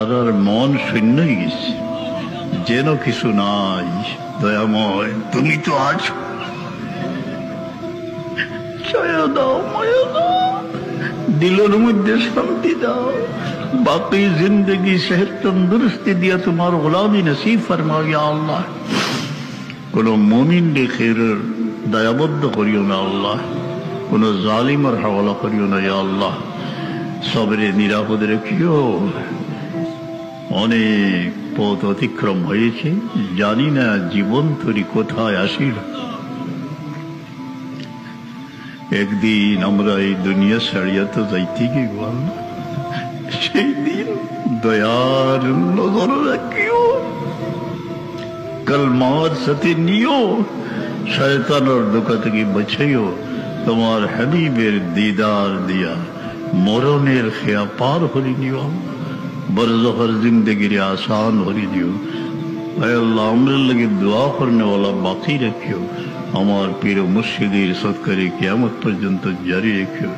আর মন শূন্য হয়ে গেছে, যেন কিছু নাই। দয়াময় তুমি তো আছো, ছায়া দাও, মায়া দাও, দিলের মধ্যে শান্তি দাও। বাকি জিন্দগি সেহত তন্দুরস্তি দিয়া তোমার গোলামি নসিব ফরমাও ইয়া আল্লাহ। কোন মুমিন খের দয়াবদ্ধ করিও না আল্লাহ, কোন জালিমের হাওয়ালা করিও না ইয়া আল্লাহ। সবরে নিরাপদে রেখিও। অনেক পথ অতিক্রম হয়েছে, জানি না জীবন তরি কোথায় আসিল। একদিন আমরা এই দুনিয়া ছাড়িয়া তো যাইতে গিয়ে বল, সেই দিন দয়ার নজর রাখিও, কলমার সাথে নিও, শয়তানের ধোঁকা থেকে বাঁচাইও। তোমার হাবিবের দিদার দিয়া মরণের খেয়া পার হরি নিও, बरज़खर जिंदगी आसान हो रही दियो। अल्लाह अमर लगे दुआ करने वाला बाकी रखियो, हमार पीर मुर्शिदीर सदकरे क़यामत पर्यंत जारी रखियो।